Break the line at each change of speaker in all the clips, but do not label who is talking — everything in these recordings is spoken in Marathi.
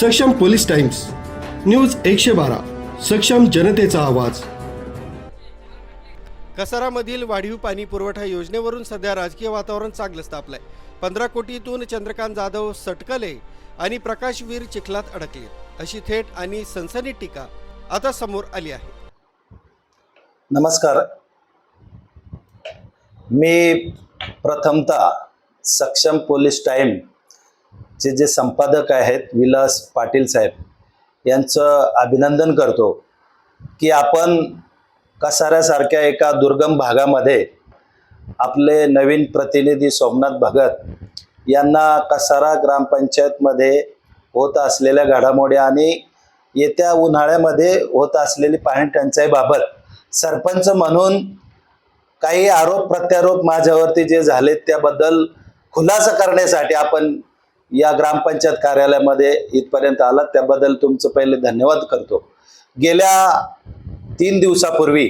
सक्षम पोलीस टाइम्स न्यूज 112 सक्षम जनतेचा आवाज।
कसारामधील वाढीव पाणी पुरवठा योजनेवरून सध्या राजकीय वातावरण चांगलं तापलंय। 15 कोटीतून चंद्रकांत जाधव सटकले आणि प्रकाशवीर चिखलात अडकले, अशी थेट आणि सनसनी टीका आता समोर आली आहे।
नमस्कार, मी प्रथमतः सक्षम पोलीस टाइम चे जे संपादक आहेत विलास पाटील साहेब यांचं अभिनंदन करतो की आपण कसाऱ्यासारख्या एका दुर्गम भागामध्ये आपले नवीन प्रतिनिधी सोमनाथ भगत यांना कसारा ग्रामपंचायतमध्ये होत असलेल्या घडामोडी आणि येत्या उन्हाळ्यामध्ये होत असलेली पाणी टंचाईबाबत सरपंच म्हणून काही आरोप प्रत्यारोप माझ्यावरती जे झाले त्याबद्दल खुलासा करण्यासाठी आपण या ग्रामपंचायत कार्यालयामध्ये इथपर्यंत आलात, त्याबद्दल तुमचं पहिले धन्यवाद करतो। गेल्या 3 दिवसापूर्वी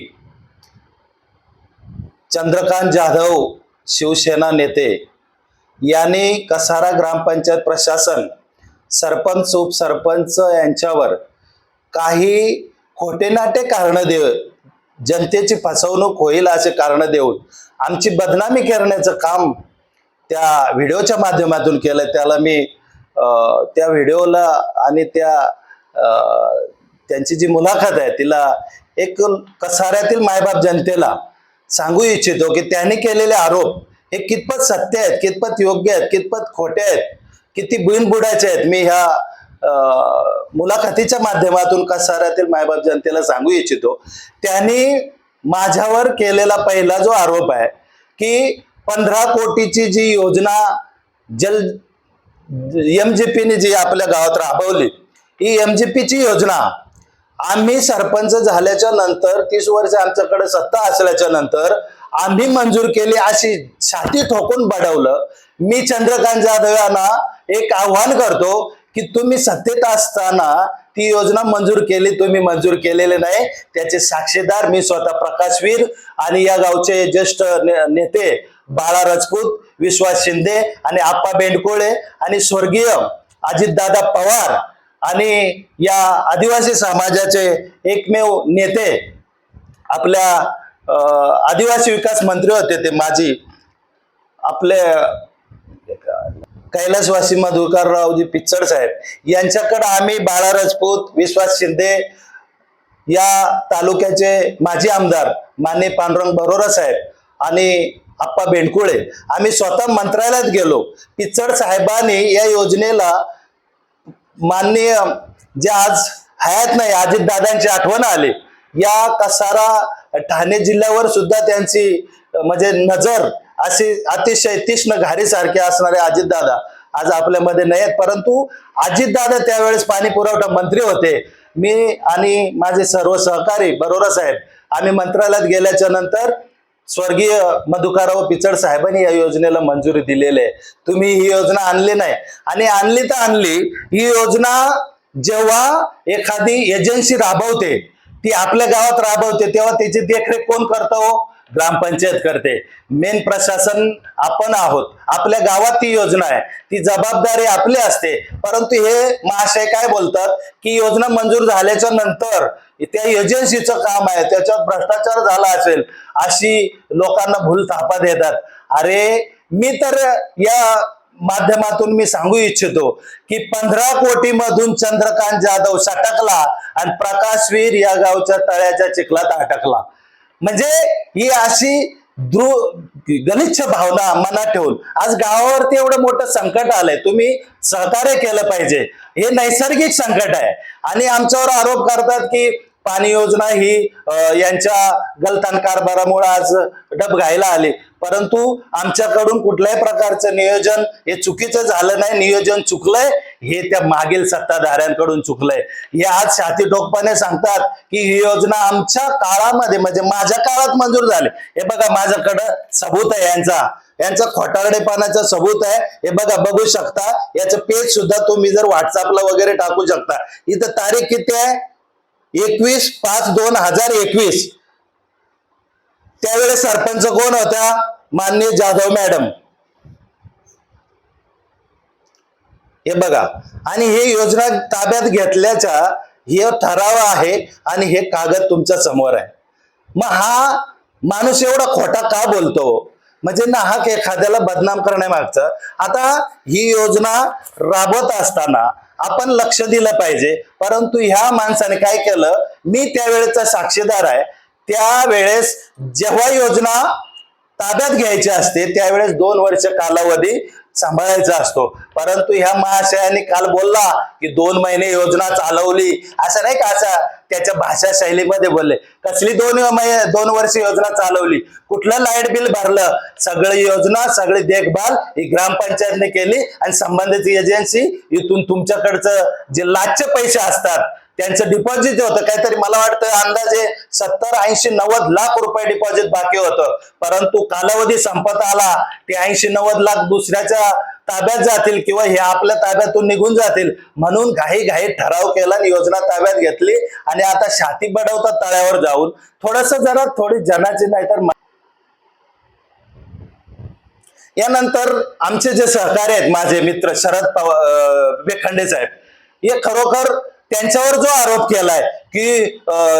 चंद्रकांत जाधव शिवसेना नेते यांनी कसारा ग्रामपंचायत प्रशासन, सरपंच, उपसरपंच यांच्यावर काही खोटेनाटे कारण जनतेची फसवणूक होईल असे कारण देऊन आमची बदनामी करण्याचं काम त्या व्हिडिओच्या माध्यमातून केलं। त्याला मी त्या व्हिडिओला आणि त्यांची जी मुलाखत आहे तिला एक कसाऱ्यातील मायबाप जनतेला सांगू इच्छितो की त्यांनी केलेले आरोप हे कितपत सत्य आहेत, कितपत योग्य आहेत, कितपत खोटे आहेत, किती बिनबुडाचे आहेत। मी ह्या मुलाखतीच्या माध्यमातून कसाऱ्यातील मायबाप जनतेला सांगू इच्छितो। त्यांनी माझ्यावर केलेला पहिला जो आरोप आहे की 15 कोटीची जी योजना MGPने जी आपल्या गावात राबवली, ही MGPची योजना आम्ही सरपंच झाल्याच्या नंतर 30 वर्ष आमच्याकडे सत्ता असल्याच्या नंतर आम्ही मंजूर केली अशी छाती ठोकून बडवलं। मी चंद्रकांत जाधव यांना एक आव्हान करतो की तुम्ही सत्तेत असताना ती योजना मंजूर केली, तुम्ही मंजूर केलेले नाही, त्याचे साक्षीदार मी स्वतः प्रकाशवीर आणि या गावचे ज्येष्ठ नेते बाळा राजपूत, विश्वास शिंदे आणि आप्पा बेंडकोळे आणि स्वर्गीय अजितदादा पवार आणि या आदिवासी समाजाचे एकमेव नेते आपल्या आदिवासी विकास मंत्री होते ते माजी आपले कैलासवासी मधुकररावजी पिचड साहेब यांच्याकडे आम्ही बाळा राजपूत, विश्वास शिंदे या तालुक्याचे माजी आमदार माननीय पांडुरंग बरोरा साहेब आणि आप्पा बेंडकुळे आम्ही स्वतः मंत्रालयात गेलो। पिचड साहेबांनी या योजनेला माननीय जे आज हयात नाही अजितदादांची आठवण आली, या कसारा ठाणे जिल्ह्यावर सुद्धा त्यांची म्हणजे नजर अशी अतिशय तीक्ष्ण घारीसारखे असणारे अजितदादा आज आपल्यामध्ये नाही आहेत, परंतु अजितदादा त्यावेळेस पाणी पुरवठा मंत्री होते। मी आणि माझे सर्व सहकारी बरोरा साहेब आम्ही मंत्रालयात गेल्याच्या नंतर स्वर्गीय मधुकरराव पिचड साहेबांनी या योजनेला मंजुरी दिलेली आहे। तुम्ही ही योजना आणली नाही आणि आणली तर आणली, ही योजना जेव्हा एखादी एजन्सी राबवते ती आपल्या गावात राबवते तेव्हा त्याची देखरेख कोण करतो? ग्रामपंचायत करते। मेन प्रशासन आपण आहोत, आपल्या गावात ती योजना आहे, ती जबाबदारी आपली असते। परंतु हे महाशय काय बोलतात की योजना मंजूर झाल्याच्या नंतर त्या एजन्सीचं काम आहे, त्याच्यात भ्रष्टाचार झाला असेल अशी लोकांना भूल थापा देतात। अरे मी तर या माध्यमातून मी सांगू इच्छितो की 15 कोटी मधून चंद्रकांत जाधव सटकला आणि प्रकाशवीर या गावच्या तळ्याच्या चिखलात अटकला। म्हणजे ही अशी गलिच्छ भावना मनात ठेवून आज गावावरती एवढं मोठं संकट आलंय, तुम्ही सहकार्य केलं पाहिजे। हे नैसर्गिक संकट आहे आणि आमच्यावर आरोप करतात की पाणी योजना ही यांच्या गलतान कारभारामुळे आज डबघाईला आली, परंतु आमच्याकडून कुठल्याही प्रकारचं नियोजन हे चुकीचं झालं नाही। नियोजन चुकलंय हे त्या मागील सत्ताधाऱ्यांकडून चुकलंय। हे आज छाती ठोकपणे सांगतात की ही योजना आमच्या काळामध्ये म्हणजे माझ्या काळात मंजूर झाली। हे बघा माझ्याकडं सबूत आहे यांचा, यांचा खोटारडेपणाचा सबूत आहे. हे बघा, बघू शकता, याचं पेज सुद्धा तुम्ही जर व्हॉट्सअपला वगैरे टाकू शकता. इथं तारीख किती आहे? 21/5/2021. त्यावेळेस सरपंच कोण होत्या? माननीय जाधव मॅडम. हे बघा, आणि हे योजना ताब्यात घेतल्याचा हे ठराव आहे आणि हे कागद तुमच्या समोर आहे. मग हा माणूस एवढा खोटा का बोलतो? म्हणजे नाहक एखाद्याला बदनाम करण्यामागचं. आता ही योजना राबवत असताना आपण लक्ष दिलं पाहिजे, परंतु ह्या माणसाने काय केलं, मी त्यावेळेचा साक्षीदार आहे. त्यावेळेस जेव्हा योजना ताब्यात घ्यायची असते त्यावेळेस 2 वर्ष कालावधी सांभाळायचा असतो. परंतु ह्या महाशयाने काल बोलला की 2 महिने योजना चालवली, असं नाही का, असं त्याच्या भाषा शैलीमध्ये बोलले. कसली 2 वर्ष योजना चालवली? कुठलं लाईट बिल भरलं? सगळी योजना, सगळी देखभाल ही ग्रामपंचायतने केली आणि संबंधित एजन्सी इथून तुमच्याकडचं जे लाचचे पैसे असतात त्यांचं डिपॉझिट होतं, काहीतरी मला वाटतं अंदाजे 70, 80, 90 लाख रुपये डिपॉझिट बाकी होतं. परंतु कालावधी संपत आला, ते 80, 90 लाख दुसऱ्याच्या ताब्यात जातील किंवा हे आपल्या ताब्यातून निघून जातील म्हणून घाई ठराव केला आणि योजना ताब्यात घेतली. आणि आता छाती बडवतात तळ्यावर जाऊन. थोडी जनाची नाही तर यानंतर आमचे जे सहकारी आहेत, माझे मित्र शरद बेखंडे साहेब, हे खरोखर त्यांच्यावर जो आरोप केलाय की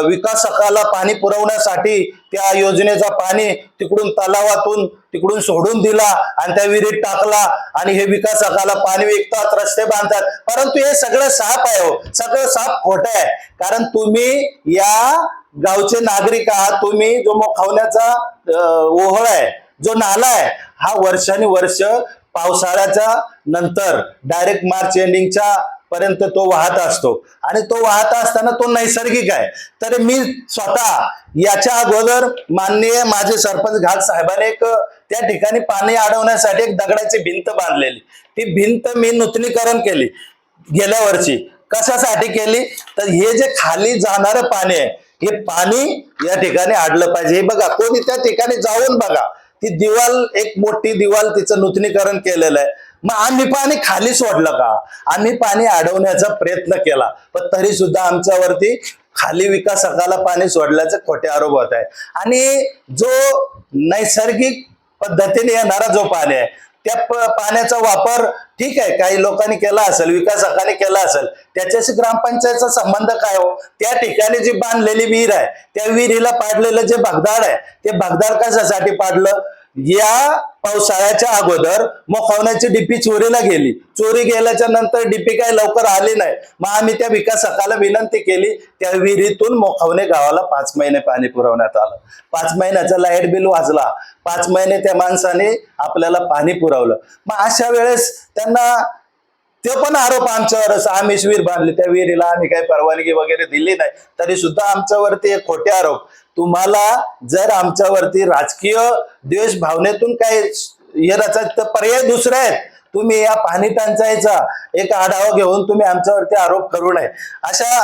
विकासकाला पाणी पुरवण्यासाठी त्या योजनेचा पाणी तिकडून तलावातून तिकडून सोडून दिला आणि त्या विहिरीत टाकला आणि हे विकासकाला पाणी विकतात, रस्ते बांधतात, परंतु हे सगळं साफ आहे. हो, सगळं साफ खोटं आहे. कारण तुम्ही या गावचे नागरिक आहात. तुम्ही जो मोखावण्याचा ओहळ आहे, जो नाला आहे, हा वर्षानुवर्ष पावसाळ्याच्या नंतर डायरेक्ट मार्च एंडिंगच्या पर्यंत तो वाहत असतो आणि तो वाहत असताना तो नैसर्गिक आहे. तर मी स्वतः याच्या अगोदर माननीय माझे सरपंच घाट साहेबांनी त्या ठिकाणी पाणी अडवण्यासाठी एक दगडाची भिंत बांधलेली. ती भिंत मी नूतनीकरण केली गेल्या वर्षी. कशासाठी केली? तर हे जे खाली जाणारं पाणी आहे, हे पाणी या ठिकाणी अडलं पाहिजे. हे बघा, कोणी त्या ठिकाणी जाऊन बघा, ती दिवाल, एक मोठी दिवाल, तिचं नूतनीकरण केलेलं आहे. मग आम्ही पाणी खाली सोडलं का? आम्ही पाणी अडवण्याचा प्रयत्न केला, पण तरी सुद्धा आमच्यावरती खाली विकासकाला पाणी सोडल्याचे खोटे आरोप होत आहे. आणि जो नैसर्गिक पद्धतीने येणारा जो पाणी आहे, त्या पाण्याचा वापर ठीक आहे, काही लोकांनी केला असेल, विकासकाने केला असेल, त्याच्याशी ग्रामपंचायतचा संबंध काय हो? त्या ठिकाणी जी बांधलेली विहीर आहे, त्या विहिरीला पाडलेलं जे भगदाड आहे, ते भगदाड कशासाठी पाडलं? या पावसाळ्याच्या अगोदर मोखावण्याची डीपी चोरीला गेली. चोरी गेल्याच्या नंतर डीपी काय लवकर आली नाही. मग आम्ही त्या विकासकाला विनंती केली. त्या विहिरीतून मोखावणे गावाला 5 महिने पाणी पुरवण्यात आलं. 5 महिन्याचं लाईट बिल वाचला. 5 महिने त्या माणसाने आपल्याला पाणी पुरवलं. मग अशा वेळेस त्यांना ते पण आरोप आमच्यावरच, आम्हीच विहीर बांधली, त्या विहिरीला आम्ही काही परवानगी वगैरे दिली नाही, तरी सुद्धा आमच्यावरती एक खोटे आरोप. तुम्हाला जर आमच्यावरती राजकीय द्वेष भावनेतून काय हे रचायचं तर पर्याय दुसरे आहेत. तुम्ही या पाणी टंचाईचा एक आढावा घेऊन तुम्ही आमच्यावरती आरोप करू नये. अशा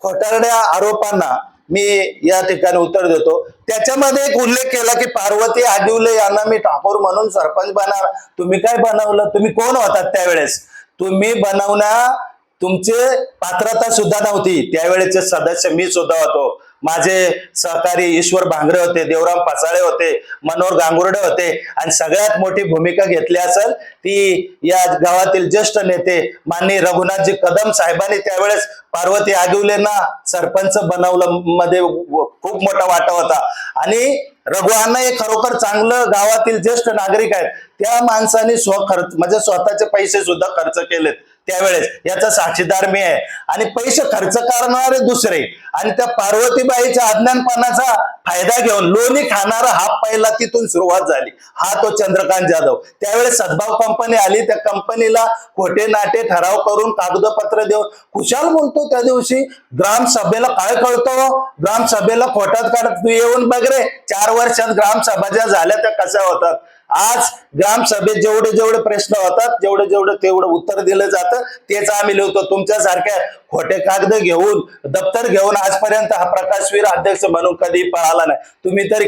खोटारड्या आरोपांना मी या ठिकाणी उत्तर देतो. त्याच्यामध्ये एक उल्लेख केला की पार्वती आदिवले यांना मी ठाकूर म्हणून सरपंच बनणार. तुम्ही काय बनवलं? तुम्ही कोण होतात त्यावेळेस? तुम्ही बनवण्या तुमचे पात्रता सुद्धा नव्हती. त्यावेळेचे सदस्य मी सुद्धा होतो. माझे सहकारी ईश्वर भांगरे होते, देवराम पासाळे होते, मनोहर गांगुर्डे होते आणि सगळ्यात मोठी भूमिका घेतली असेल ती या गावातील ज्येष्ठ नेते माननीय रघुनाथजी कदम साहेबांनी त्यावेळेस पार्वती आदिवलेंना सरपंच बनवलं मध्ये खूप मोठा वाटा होता. आणि रघुअण्णा हे खरोखर चांगलं गावातील ज्येष्ठ नागरिक आहेत. त्या माणसाने स्वखर्च म्हणजे स्वतःचे पैसे सुद्धा खर्च केलेत त्यावेळेस. याचा साक्षीदार मी आहे. आणि पैसे खर्च करणारे दुसरे आणि त्या पार्वतीबाईच्या अज्ञानपणाचा फायदा घेऊन लोणी खाणारा हा पहिला तिथून सुरुवात झाली. हा तो चंद्रकांत जाधव. त्यावेळेस सद्भाव कंपनी आली. त्या कंपनीला खोटे नाटे ठराव करून कागदपत्र देऊन खुशाल बोलतो. त्या दिवशी ग्रामसभेला काय कळतो? ग्रामसभेला खोटात काढत. तू येऊन बघ रे, 4 वर्षात ग्रामसभा ज्या झाल्या त्या कशा होतात. आज ग्रामसभेत जेवढे प्रश्न होतात, तेवढं उत्तर दिलं जातं, तेच आम्ही लिहितो. तुमच्यासारख्या खोटे कागद घेऊन, दप्तर घेऊन आजपर्यंत हा प्रकाशवीर अध्यक्ष म्हणून कधी पळाला नाही. तुम्ही तरी